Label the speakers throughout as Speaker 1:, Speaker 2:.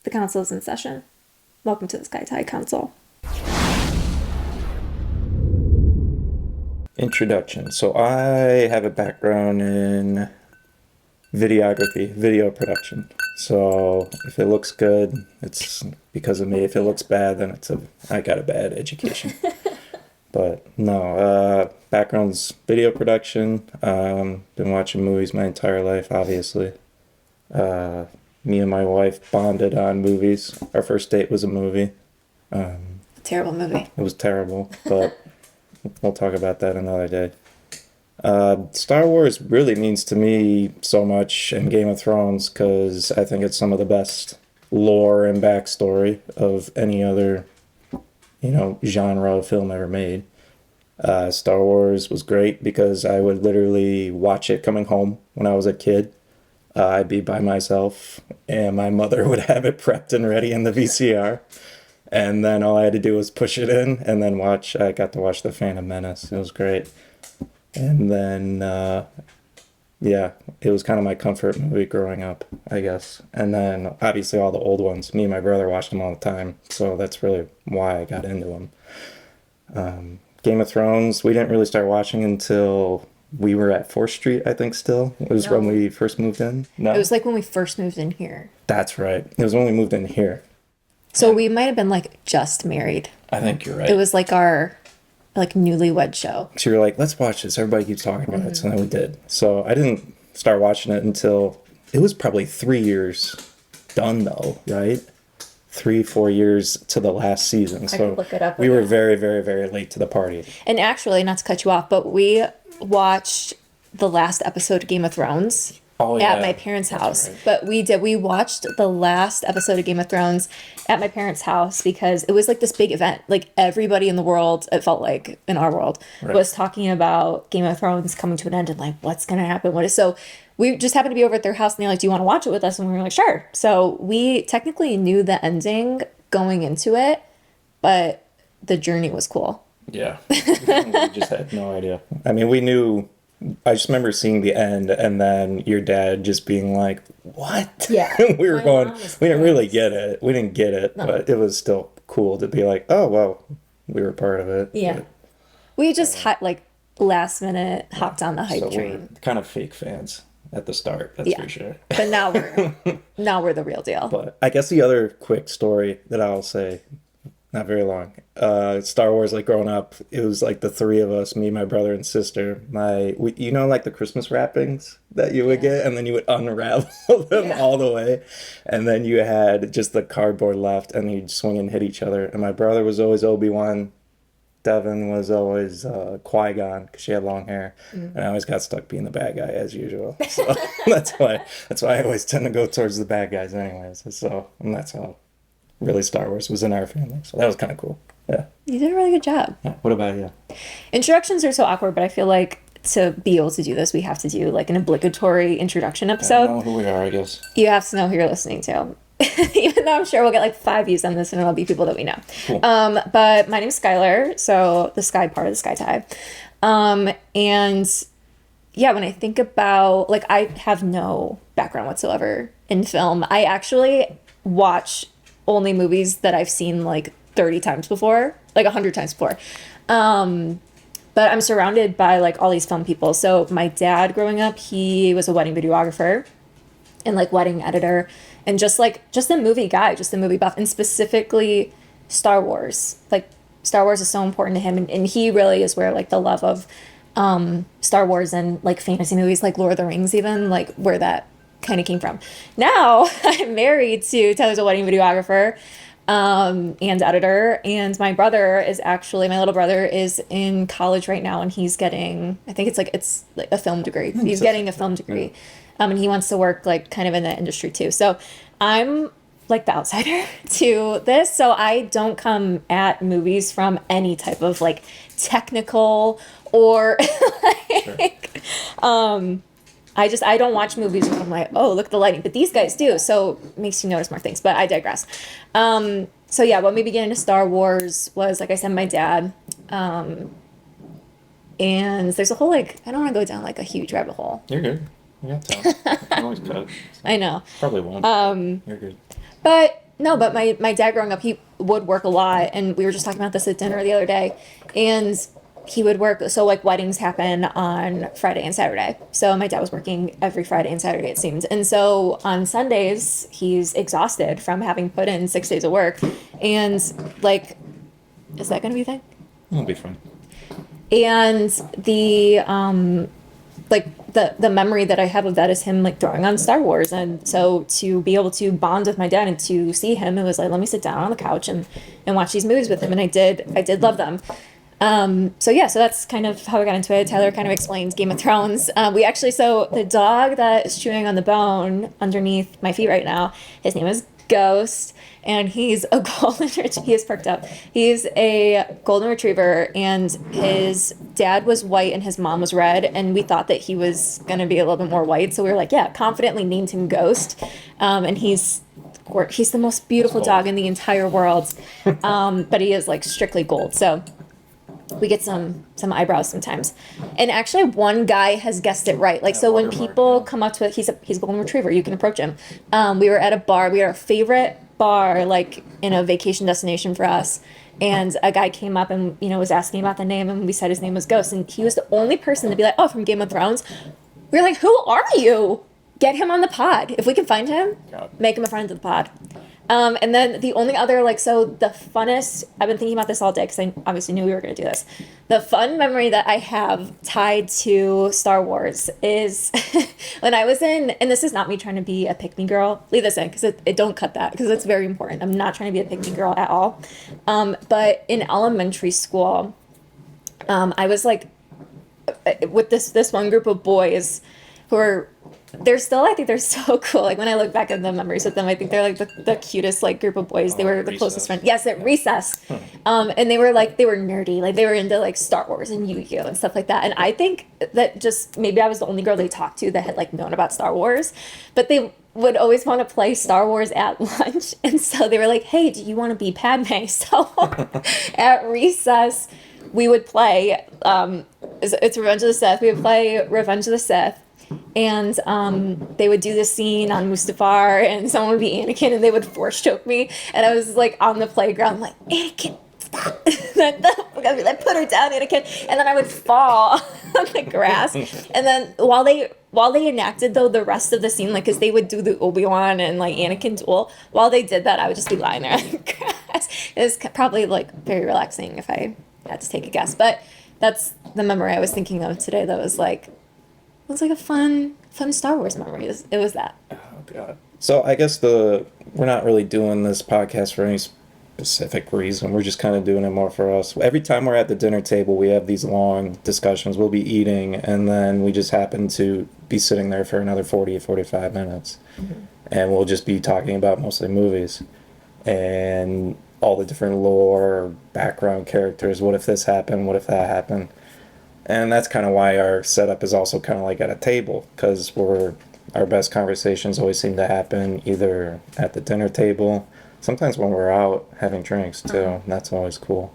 Speaker 1: The council is in session. Welcome to the SkyTy Council.
Speaker 2: Introduction. So I have a background in videography, video production. So if it looks good, it's because of me. If it looks bad, then I got a bad education. But no, background's video production. Been watching movies my entire life, obviously. Me and my wife bonded on movies. Our first date was a movie.
Speaker 1: Terrible movie.
Speaker 2: It was terrible, but we'll talk about that another day. Star Wars really means to me so much, and Game of Thrones, because I think it's some of the best lore and backstory of any other, genre of film ever made. Star Wars was great because I would literally watch it coming home when I was a kid. I'd be by myself, and my mother would have it prepped and ready in the VCR. And then all I had to do was push it in and then watch. I got to watch The Phantom Menace. It was great. And then, it was kind of my comfort movie growing up, I guess. And then, obviously, all the old ones. Me and my brother watched them all the time. So that's really why I got into them. Game of Thrones, we didn't really start watching until we were at 4th Street, I think, still. It was when we first moved in. No.
Speaker 1: It was like when we first moved in here.
Speaker 2: That's right. It was when we moved in here.
Speaker 1: So we might have been just married.
Speaker 2: I think you're right.
Speaker 1: It was like our newlywed show.
Speaker 2: So you're like, let's watch this. Everybody keeps talking about it. So then we did. So I didn't start watching it until it was probably 3 years done though, right? 3-4 years to the last season. So
Speaker 1: I could look it up.
Speaker 2: We were very, very, very late to the party.
Speaker 1: And actually, not to cut you off, but we watched the last episode of Game of Thrones at my parents' house. Right. But we watched the last episode of Game of Thrones at my parents' house because it was this big event. Everybody in the world, it felt like in our world, was talking about Game of Thrones coming to an end and what's going to happen. So we just happened to be over at their house and they're like, do you want to watch it with us? And we were like, sure. So we technically knew the ending going into it, but the journey was cool.
Speaker 2: Yeah. We just had no idea. I mean, we knew. I just remember seeing the end and then your dad just being like, what?
Speaker 1: Yeah.
Speaker 2: We were going, we didn't really get it. We didn't get it, but it was still cool to be like, oh, well, we were part of it.
Speaker 1: Yeah. But, we just last minute hopped on the hype train.
Speaker 2: We're kind of fake fans at the start, that's for sure.
Speaker 1: But now we're the real deal.
Speaker 2: But I guess the other quick story that I'll say, not very long. Star Wars, growing up, it was the three of us, me, my brother, and sister. The Christmas wrappings that you would get, and then you would unravel them all the way, and then you had just the cardboard left, and you'd swing and hit each other. And my brother was always Obi-Wan. Devin was always Qui-Gon because she had long hair, and I always got stuck being the bad guy as usual. So that's why I always tend to go towards the bad guys, anyways. So and that's how. Really, Star Wars was in our family, so that was kind of cool. Yeah,
Speaker 1: you did a really good job.
Speaker 2: Yeah. What about you?
Speaker 1: Introductions are so awkward, but I feel like to be able to do this, we have to do an obligatory introduction episode.
Speaker 2: I don't know who we are, I guess.
Speaker 1: You have to know who you're listening to, even though I'm sure we'll get 5 views on this, and it'll be people that we know.
Speaker 2: Cool.
Speaker 1: But my name's Skylar, so the Sky part of the SkyTy, and yeah, when I think about I have no background whatsoever in film. I actually watch only movies that I've seen 30 times before, 100 times before. But I'm surrounded by all these film people. So my dad growing up, he was a wedding videographer and wedding editor and just a movie guy, just a movie buff, and specifically Star Wars. Star Wars is so important to him, and he really is where the love of Star Wars and fantasy movies like Lord of the Rings even where that kind of came from. Now I'm married to Tyler's a wedding videographer and editor, and my little brother is in college right now, and he's getting, I think it's a film degree. He's getting a film degree, and he wants to work kind of in that industry too. So I'm the outsider to this, so I don't come at movies from any type of technical or I don't watch movies and I'm like, oh, look at the lighting. But these guys do, so it makes you notice more things. But I digress. So yeah, when we began into Star Wars was, like I said, my dad. And there's a whole, I don't want to go down a huge rabbit hole.
Speaker 2: You're good. You got time. I can always cut.
Speaker 1: I know.
Speaker 2: Probably won't. You're good.
Speaker 1: But No, but my dad growing up, he would work a lot, and we were just talking about this at dinner the other day, and he would work. So like weddings happen on Friday and Saturday. So my dad was working every Friday and Saturday, it seems. And so on Sundays, he's exhausted from having put in 6 days of work, and like, is that going to be a thing?
Speaker 2: It'll be fun.
Speaker 1: And the like the memory that I have of that is him like throwing on Star Wars. And so to be able to bond with my dad and to see him, it was like, let me sit down on the couch and watch these movies with him. And I did love them. So yeah, so that's kind of how I got into it. Tyler kind of explained Game of Thrones. We actually, so the dog that is chewing on the bone underneath my feet right now, his name is Ghost, and he's a golden retriever. He is perked up. He's a golden retriever, and his dad was white and his mom was red, and we thought that he was going to be a little bit more white, so we were like, yeah, confidently named him Ghost. And he's the most beautiful dog in the entire world, but he is like strictly gold, so we get some eyebrows sometimes. And actually one guy has guessed it right. Like, so when people come up to it, he's a golden retriever, you can approach him. We were at a bar, we had our favorite bar, like in a vacation destination for us, and a guy came up and was asking about the name, and we said his name was Ghost, and he was the only person to be like, oh, from Game of Thrones. We were like, who are you? Get him on the pod. If we can find him, make him a friend of the pod. And then the only other, like, so the funnest, I've been thinking about this all day because I obviously knew we were going to do this. The fun memory that I have tied to Star Wars is when I was in, and this is not me trying to be a pick-me girl. Leave this in because it don't cut that because it's very important. I'm not trying to be a pick-me girl at all. But in elementary school, I was like with this one group of boys who are, I think they're so cool. Like when I look back at the memories with them, I think they're like the cutest like group of boys. They were the closest friends. Yes, at recess. And they were nerdy. Like they were into like Star Wars and Yu-Gi-Oh and stuff like that. And I think that just maybe I was the only girl they talked to that had like known about Star Wars, but they would always want to play Star Wars at lunch. And so they were like, hey, do you want to be Padme? So at recess, we would play, it's Revenge of the Sith. We would play Revenge of the Sith. And they would do this scene on Mustafar, and someone would be Anakin, and they would force choke me. And I was like on the playground, like, Anakin, stop! I'd be like, put her down, Anakin. And then I would fall on the grass. And then while they enacted though the rest of the scene, like, because they would do the Obi-Wan and like Anakin duel, while they did that, I would just be lying there on the grass. It was probably like very relaxing if I had to take a guess. But that's the memory I was thinking of today. That was like. It was like a fun Star Wars memory. It was that.
Speaker 2: Oh, God. So I guess we're not really doing this podcast for any specific reason. We're just kind of doing it more for us. Every time we're at the dinner table, we have these long discussions. We'll be eating, and then we just happen to be sitting there for another 40 or 45 minutes. Mm-hmm. And we'll just be talking about mostly movies and all the different lore, background characters. What if this happened? What if that happened? And that's kind of why our setup is also kind of like at a table, because our best conversations always seem to happen either at the dinner table, sometimes when we're out having drinks too. And that's always cool.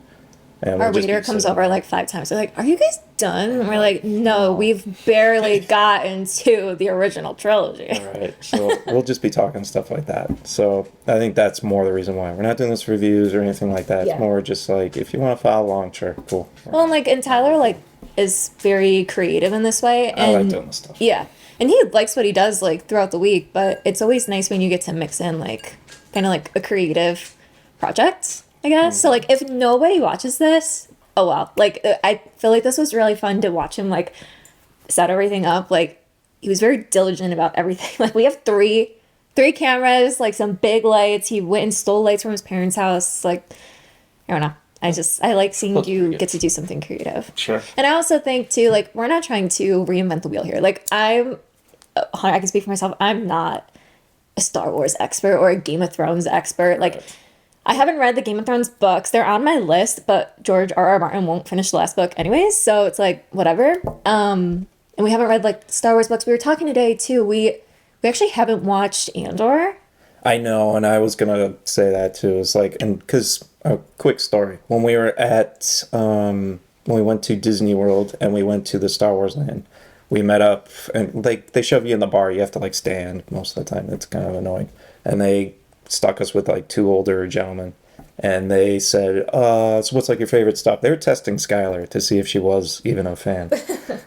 Speaker 2: And
Speaker 1: our waiter comes over like 5 times. They're like, "Are you guys done?" And we're like, "No, we've barely gotten to the original trilogy."
Speaker 2: All right, so we'll just be talking stuff like that. So I think that's more the reason why we're not doing this for reviews or anything like that. Yeah. It's more just like if you want to follow along, sure, cool.
Speaker 1: Well, and Tyler like is very creative in this way, and
Speaker 2: I like doing this stuff.
Speaker 1: Yeah, and he likes what he does like throughout the week. But it's always nice when you get to mix in like kind of like a creative project, I guess. Mm-hmm. So like if nobody watches this, oh well. Like I feel like this was really fun to watch him like set everything up. Like he was very diligent about everything. Like we have three cameras, like some big lights. He went and stole lights from his parents' house. Like I don't know. I like seeing you get to do something creative.
Speaker 2: Sure.
Speaker 1: And I also think too, like we're not trying to reinvent the wheel here. Like I can speak for myself. I'm not a Star Wars expert or a Game of Thrones expert. Like I haven't read the Game of Thrones books. They're on my list, but George R.R. Martin won't finish the last book anyways. So it's like whatever. And we haven't read like Star Wars books. We were talking today too. We actually haven't watched Andor.
Speaker 2: I know, and I was gonna say that too. It's like, and because a quick story, when we were at when we went to Disney World and we went to the Star Wars land, we met up and like they shove you in the bar. You have to like stand most of the time. It's kind of annoying, and they stuck us with like two older gentlemen, and they said, so what's like your favorite stuff? They were testing Skylar to see if she was even a fan,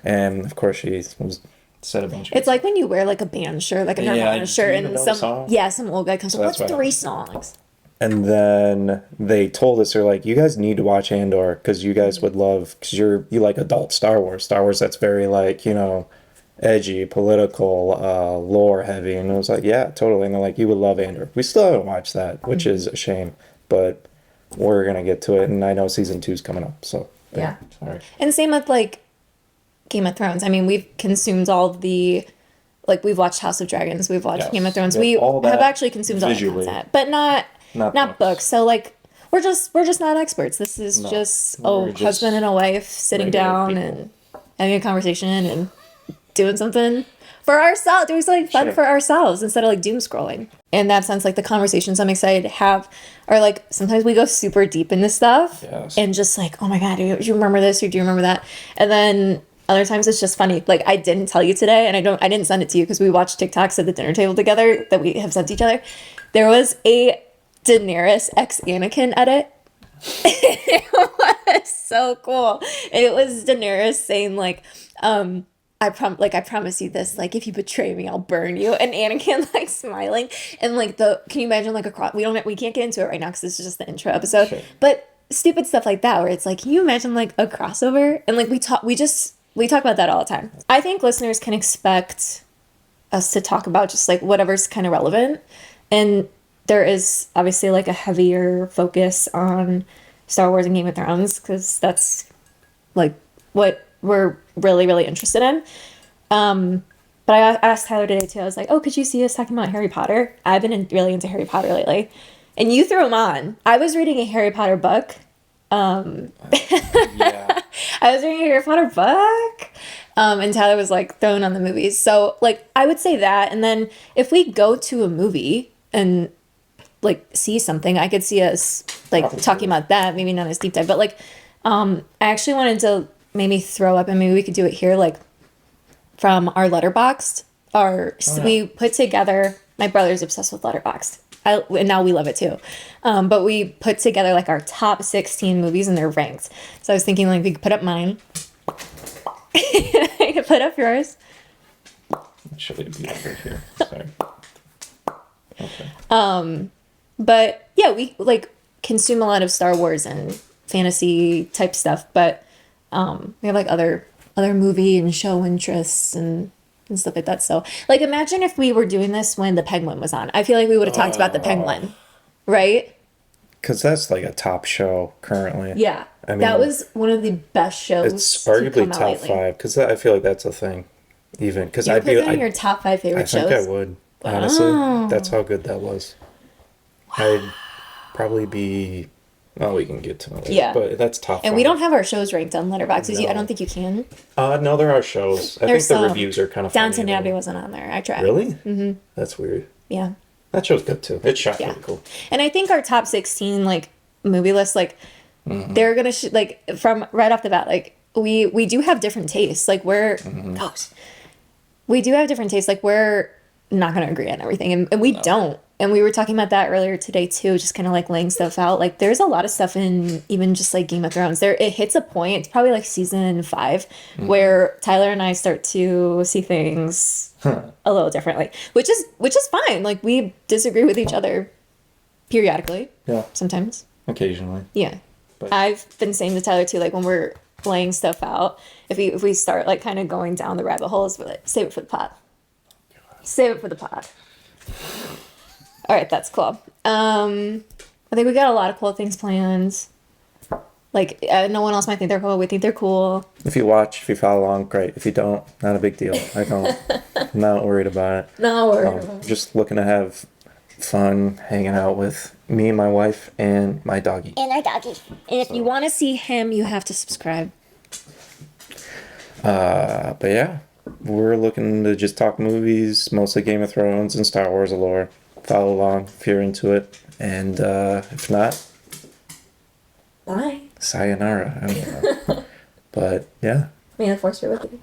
Speaker 2: and of course she was. Said a bunch of
Speaker 1: It's like when you wear like a band shirt, like a Nirvana shirt, and some old guy comes, what's 3 songs?
Speaker 2: And then they told us, they're like, you guys need to watch Andor because you guys would love, because you like adult Star Wars. Star Wars that's very like, you know, edgy, political, lore heavy. And I was like, yeah, totally. And they're like, you would love Andor. We still haven't watched that, which is a shame. But we're going to get to it. And I know season 2's coming up. So,
Speaker 1: yeah.
Speaker 2: Sorry.
Speaker 1: And same with like Game of Thrones. I mean, we've consumed all of the, like, we've watched House of Dragons, we've watched Game of Thrones. We have actually consumed all the content, but not books. So like, we're just not experts. This is just a husband and a wife sitting down and having a conversation and doing something for ourselves, doing something fun for ourselves instead of like doom scrolling. In that sense, like the conversations I'm excited to have are like, sometimes we go super deep into stuff and just like, oh my God, do you remember this or do you remember that? And then other times it's just funny. Like I didn't tell you today, and I didn't send it to you because we watched TikToks at the dinner table together that we have sent to each other. There was a Daenerys x Anakin edit. It was so cool. And it was Daenerys saying like, I promise you this, like if you betray me, I'll burn you. And Anakin like smiling, and like can you imagine like we can't get into it right now because this is just the intro episode. Sure. But stupid stuff like that where it's like, can you imagine like a crossover? And like we talk about that all the time. I think listeners can expect us to talk about just like whatever's kind of relevant. And there is obviously like a heavier focus on Star Wars and Game of Thrones because that's like what we're really, really interested in. But I asked Tyler today too. I was like, oh, could you see us talking about Harry Potter? I've been really into Harry Potter lately. And you threw him on. I was reading a Harry Potter book. Yeah. I was reading a Harry Potter book. And Tyler was like throwing on the movies. So like I would say that. And then if we go to a movie and like see something, I could see us like talking about that. Maybe not as deep dive, but like I actually wanted to maybe throw up, and maybe we could do it here, like from our Letterboxd. We put together, my brother's obsessed with Letterboxd. And now we love it too. But we put together like our top 16 movies and they're ranked. So I was thinking like we could put up mine. I could put up yours.
Speaker 2: Actually, be over here. Sorry.
Speaker 1: Okay. But yeah, we like consume a lot of Star Wars and fantasy type stuff, but we have like other movie and show interests and stuff like that. So like imagine if we were doing this when The Penguin was on. I feel like we would have talked about The Penguin, right?
Speaker 2: Because that's like a top show currently.
Speaker 1: Yeah. I mean, that was one of the best shows.
Speaker 2: It's arguably top 5 because I feel like that's a thing. Even because
Speaker 1: I'd be on your top 5 favorite shows.
Speaker 2: I think I would. Wow. Honestly, that's how good that was. Wow. I'd probably be. Well, we can get to it. Yeah, but that's top 5.
Speaker 1: And we don't have our shows ranked on Letterboxd. No. I don't think you can.
Speaker 2: No, there are shows. I think the reviews are kind of funny.
Speaker 1: Downton Abbey wasn't on there. I tried.
Speaker 2: Really? Mm-hmm. That's weird.
Speaker 1: Yeah.
Speaker 2: That show's good too. It's shot really cool.
Speaker 1: And I think our top 16 like movie list, like they're gonna like from right off the bat, like we do have different tastes. Like we do have different tastes. Like we're not gonna agree on everything, and we don't. And we were talking about that earlier today too, just kind of like laying stuff out. Like there's a lot of stuff in even just like Game of Thrones. It hits a point, it's probably like season 5, where Tyler and I start to see things a little differently, which is fine. Like we disagree with each other periodically. Yeah. Sometimes.
Speaker 2: Occasionally.
Speaker 1: Yeah. But I've been saying to Tyler too, like when we're laying stuff out, if we start like kind of going down the rabbit holes, we're like, save it for the pod. Save it for the pod. All right, that's cool. I think we got a lot of cool things planned. Like, no one else might think they're cool. We think they're cool.
Speaker 2: If you follow along, great. If you don't, not a big deal. I'm not worried about it.
Speaker 1: Not worried about it.
Speaker 2: Just looking to have fun hanging out with me, my wife, and my doggy.
Speaker 1: And our doggy. And if you want to see him, you have to subscribe.
Speaker 2: But yeah, we're looking to just talk movies, mostly Game of Thrones and Star Wars lore. Follow along if you're into it, and if not,
Speaker 1: bye.
Speaker 2: Sayonara. I don't know. But yeah.
Speaker 1: May the force be with you.